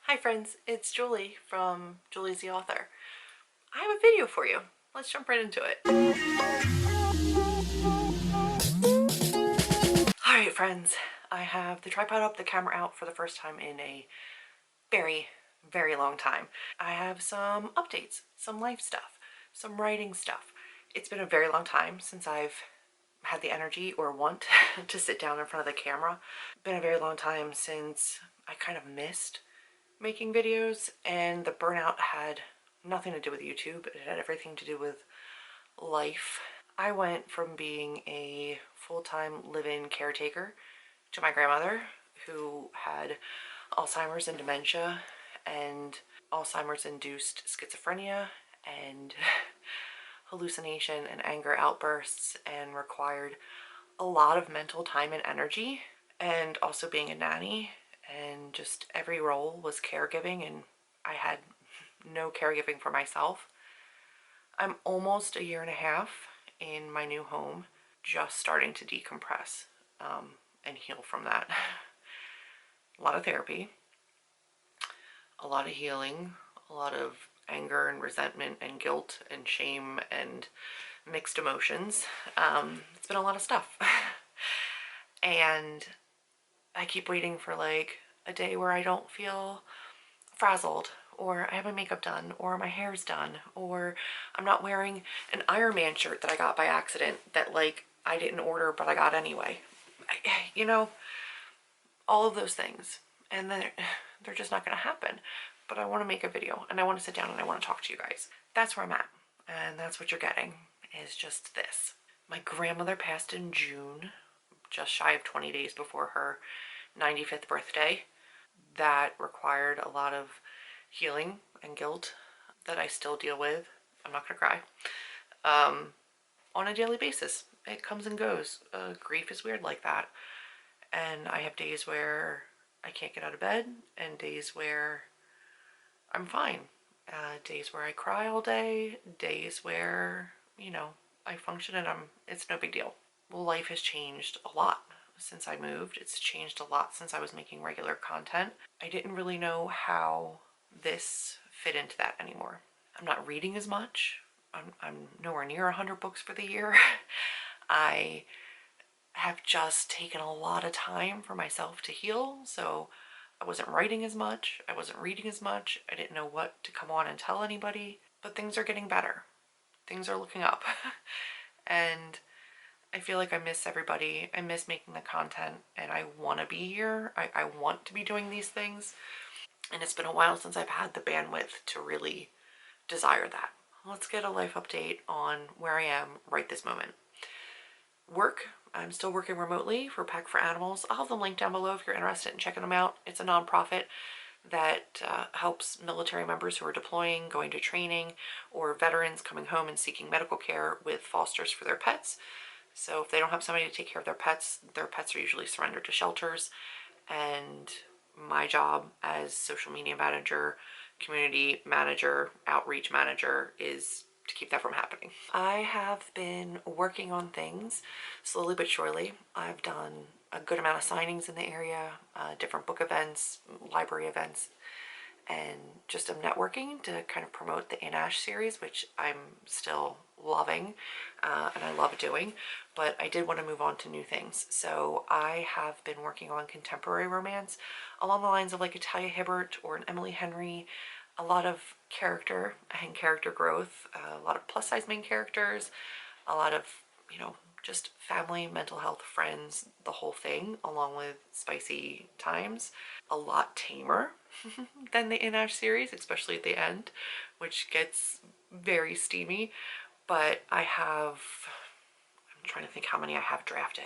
Hi friends, it's Julie from Julie's the Author. I have a video for you. Let's jump right into it. Alright friends, I have the tripod up, the camera out for the first time in a very, very long time. I have some updates, some life stuff, some writing stuff. It's been a very long time since I've had the energy or want to sit down in front of the camera. Been a very long time since I kind of missed making videos, and the burnout had nothing to do with YouTube. It had everything to do with life. I went from being a full-time live-in caretaker to my grandmother, who had Alzheimer's and dementia and Alzheimer's induced schizophrenia and hallucination and anger outbursts, and required a lot of mental time and energy, and also being a nanny, and just every role was caregiving, and I had no caregiving for myself. I'm almost a year and a half in my new home, just starting to decompress and heal from that. A lot of therapy, a lot of healing, a lot of anger and resentment and guilt and shame and mixed emotions. It's been a lot of stuff. And I keep waiting for like a day where I don't feel frazzled, or I have my makeup done, or my hair's done, or I'm not wearing an Iron Man shirt that I got by accident that like I didn't order but I got anyway. You know, all of those things. And then they're just not going to happen. But I want to make a video, and I want to sit down and I want to talk to you guys. That's where I'm at. And that's what you're getting, is just this. My grandmother passed in June, just shy of 20 days before her 95th birthday. That required a lot of healing and guilt that I still deal with. I'm not gonna cry. On a daily basis. It comes and goes. Grief is weird like that. And I have days where I can't get out of bed, and days where I'm fine. Days where I cry all day, days where, you know, I function and it's no big deal. Well, life has changed a lot since I moved. It's changed a lot since I was making regular content. I didn't really know how this fit into that anymore. I'm not reading as much. I'm nowhere near 100 books for the year. I have just taken a lot of time for myself to heal, so I wasn't writing as much, I wasn't reading as much, I didn't know what to come on and tell anybody, but things are getting better. Things are looking up. And I feel like I miss everybody. I miss making the content, and I want to be here. I want to be doing these things. And it's been a while since I've had the bandwidth to really desire that. Let's get a life update on where I am right this moment. Work. I'm still working remotely for Pack for Animals. I'll have them linked down below if you're interested in checking them out. It's a nonprofit that helps military members who are deploying, going to training, or veterans coming home and seeking medical care with fosters for their pets. So if they don't have somebody to take care of their pets are usually surrendered to shelters. And my job as social media manager, community manager, outreach manager is to keep that from happening. I have been working on things slowly but surely. I've done a good amount of signings in the area, different book events, library events, and just am networking to kind of promote the In-Ash series, which I'm still loving and I love doing, but I did want to move on to new things. So I have been working on contemporary romance along the lines of like a Talia Hibbert or an Emily Henry, a lot of character and character growth, a lot of plus size main characters, a lot of, you know, just family, mental health, friends, the whole thing, along with spicy times. A lot tamer than the In-Ash series, especially at the end, which gets very steamy. But I'm trying to think how many I have drafted.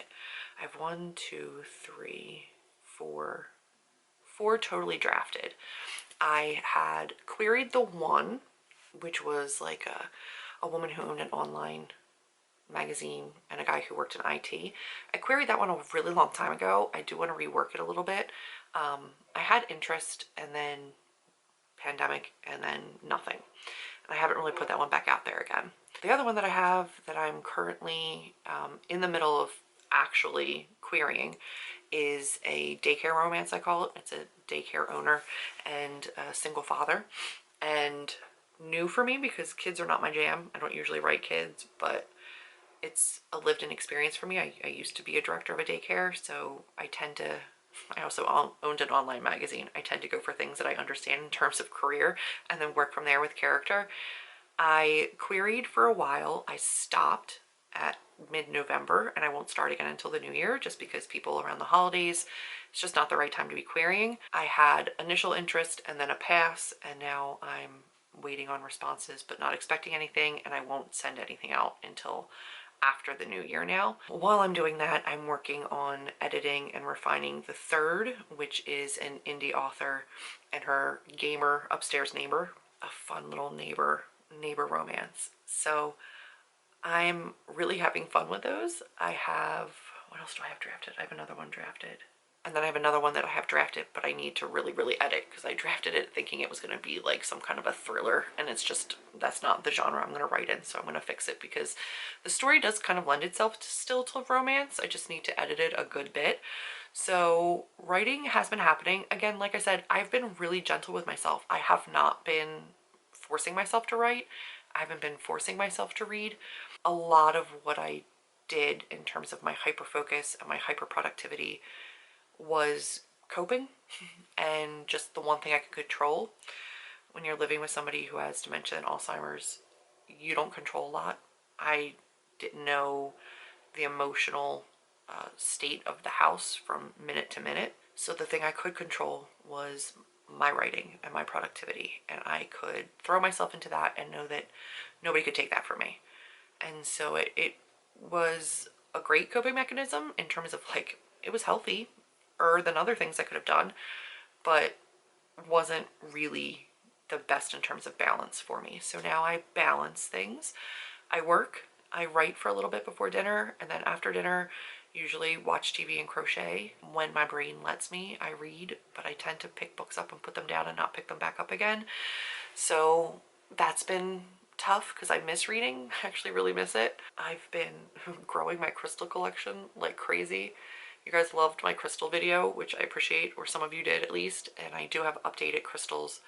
I have 1, 2, 3, 4 totally drafted. I had queried the one, which was like a woman who owned an online magazine and a guy who worked in IT. I queried that one a really long time ago. I do want to rework it a little bit. I had interest, and then pandemic, and then nothing. And I haven't really put that one back out there again. The other one that I have that I'm currently in the middle of actually querying is a daycare romance, I call it. It's a daycare owner and a single father. And new for me because kids are not my jam. I don't usually write kids, but it's a lived-in experience for me. I used to be a director of a daycare, so I also owned an online magazine. I tend to go for things that I understand in terms of career and then work from there with character. I queried for a while. I stopped at mid-November and I won't start again until the new year just because people around the holidays, it's just not the right time to be querying. I had initial interest and then a pass, and now I'm waiting on responses but not expecting anything, and I won't send anything out until after the new year now. While I'm doing that, I'm working on editing and refining the third, which is an indie author and her gamer upstairs neighbor, a fun little neighbor romance. So I'm really having fun with those. I have, what else do I have drafted? I have another one drafted. And then I have another one that I have drafted, but I need to really edit because I drafted it thinking it was going to be like some kind of a thriller, and it's just, that's not the genre I'm going to write in, so I'm going to fix it because the story does kind of lend itself to still to romance. I just need to edit it a good bit. So writing has been happening. Again, like I said, I've been really gentle with myself. I have not been forcing myself to write. I haven't been forcing myself to read. A lot of what I did in terms of my hyper focus and my hyper productivity was coping and just the one thing I could control. When you're living with somebody who has dementia and Alzheimer's, you don't control a lot. I didn't know the emotional state of the house from minute to minute. So the thing I could control was my writing and my productivity. And I could throw myself into that and know that nobody could take that from me. And so it was a great coping mechanism in terms of like, it was healthy than other things I could have done, but wasn't really the best in terms of balance for me. So now I balance things. I work, I write for a little bit before dinner, and then after dinner, usually watch TV and crochet. When my brain lets me, I read, but I tend to pick books up and put them down and not pick them back up again. So that's been tough because I miss reading. I actually really miss it. I've been growing my crystal collection like crazy. You guys loved my crystal video, which I appreciate, or some of you did at least, and I do have updated crystals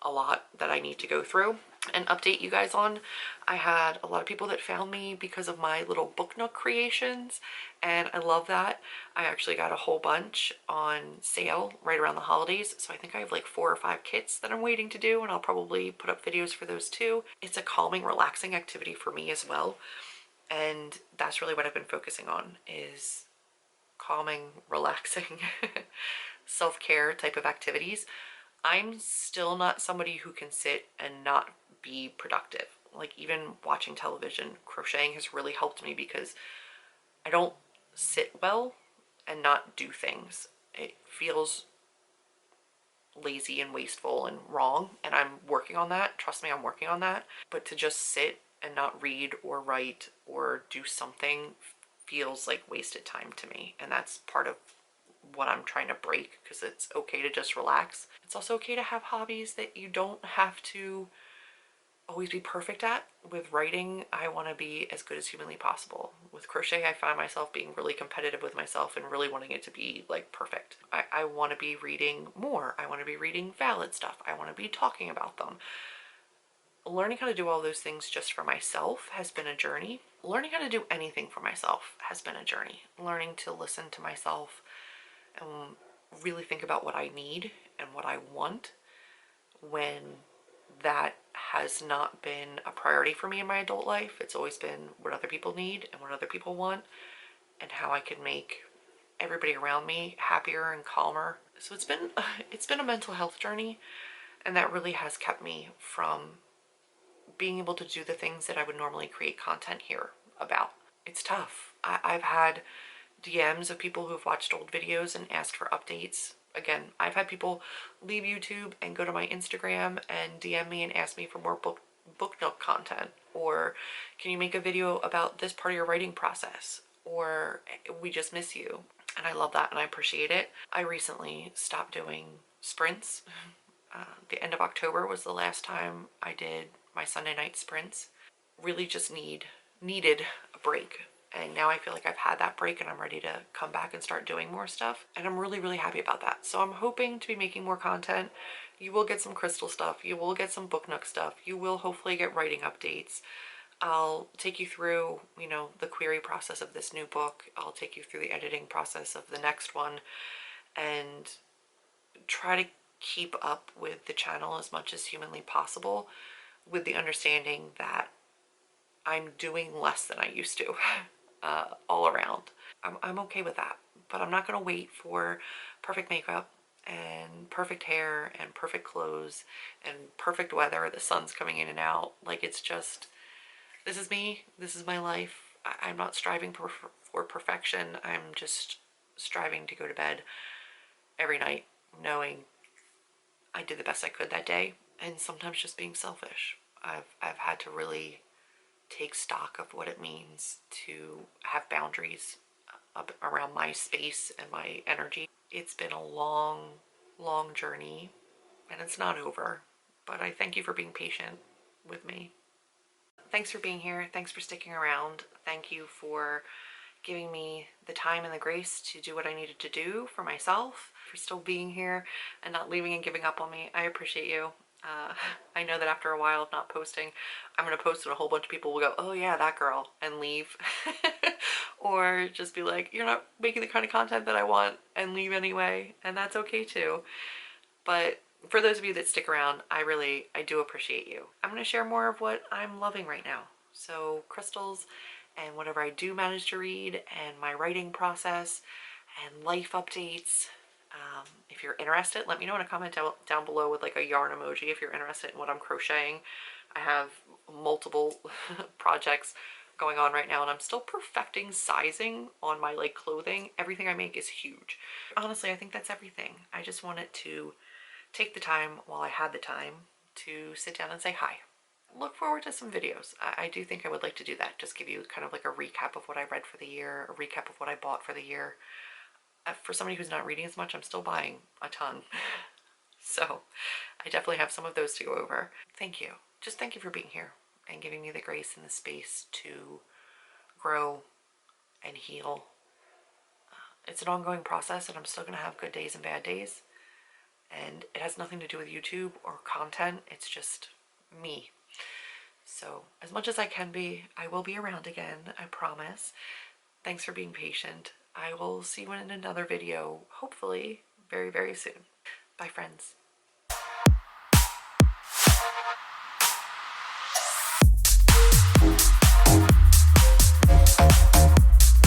a lot that I need to go through and update you guys on. I had a lot of people that found me because of my little book nook creations, and I love that. I actually got a whole bunch on sale right around the holidays, so I think I have like 4 or 5 kits that I'm waiting to do, and I'll probably put up videos for those too. It's a calming, relaxing activity for me as well, and that's really what I've been focusing on, is calming, relaxing, self-care type of activities. I'm still not somebody who can sit and not be productive. Like even watching television, crocheting has really helped me because I don't sit well and not do things. It feels lazy and wasteful and wrong, and I'm working on that. Trust me, I'm working on that. But to just sit and not read or write or do something feels like wasted time to me, and that's part of what I'm trying to break, because it's okay to just relax. It's also okay to have hobbies that you don't have to always be perfect at. With writing, I want to be as good as humanly possible. With crochet, I find myself being really competitive with myself and really wanting it to be like perfect. I want to be reading more. I want to be reading valid stuff. I want to be talking about them. Learning how to do all those things just for myself has been a journey. Learning how to do anything for myself has been a journey. Learning to listen to myself and really think about what I need and what I want when that has not been a priority for me in my adult life. It's always been what other people need and what other people want, and how I can make everybody around me happier and calmer. So it's been a mental health journey, and that really has kept me from being able to do the things that I would normally create content here about. It's tough. I've had DMs of people who've watched old videos and asked for updates. Again, I've had people leave YouTube and go to my Instagram and DM me and ask me for more book nook content, or can you make a video about this part of your writing process, or we just miss you. And I love that and I appreciate it. I recently stopped doing sprints. The end of October was the last time I did my Sunday night sprints. Really just needed a break. And now I feel like I've had that break and I'm ready to come back and start doing more stuff. And I'm really, really happy about that. So I'm hoping to be making more content. You will get some Crystal stuff. You will get some Book Nook stuff. You will hopefully get writing updates. I'll take you through, you know, the query process of this new book. I'll take you through the editing process of the next one and try to keep up with the channel as much as humanly possible, with the understanding that I'm doing less than I used to all around. I'm okay with that, but I'm not going to wait for perfect makeup and perfect hair and perfect clothes and perfect weather. The sun's coming in and out. Like, it's just, this is me. This is my life. I'm not striving for perfection. I'm just striving to go to bed every night knowing I did the best I could that day, and sometimes just being selfish. I've had to really take stock of what it means to have boundaries around my space and my energy. It's been a long, long journey, and it's not over, but I thank you for being patient with me. Thanks for being here. Thanks for sticking around. Thank you for giving me the time and the grace to do what I needed to do for myself, for still being here and not leaving and giving up on me. I appreciate you. I know that after a while of not posting, I'm going to post and a whole bunch of people will go, oh yeah, that girl, and leave. Or just be like, you're not making the kind of content that I want, and leave anyway. And that's okay too. But for those of you that stick around, I do appreciate you. I'm going to share more of what I'm loving right now. So crystals and whatever I do manage to read, and my writing process and life updates. If you're interested, let me know in a comment down below with like a yarn emoji if you're interested in what I'm crocheting. I have multiple projects going on right now, and I'm still perfecting sizing on my like clothing. Everything I make is huge. Honestly, I think that's everything. I just wanted to take the time while I had the time to sit down and say hi. Look forward to some videos. I do think I would like to do that. Just give you kind of like a recap of what I read for the year, a recap of what I bought for the year. For somebody who's not reading as much, I'm still buying a ton. So I definitely have some of those to go over. Thank you. Just thank you for being here and giving me the grace and the space to grow and heal. It's an ongoing process, and I'm still going to have good days and bad days. And it has nothing to do with YouTube or content. It's just me. So as much as I can be, I will be around again, I promise. Thanks for being patient. I will see you in another video, hopefully very, very soon. Bye, friends.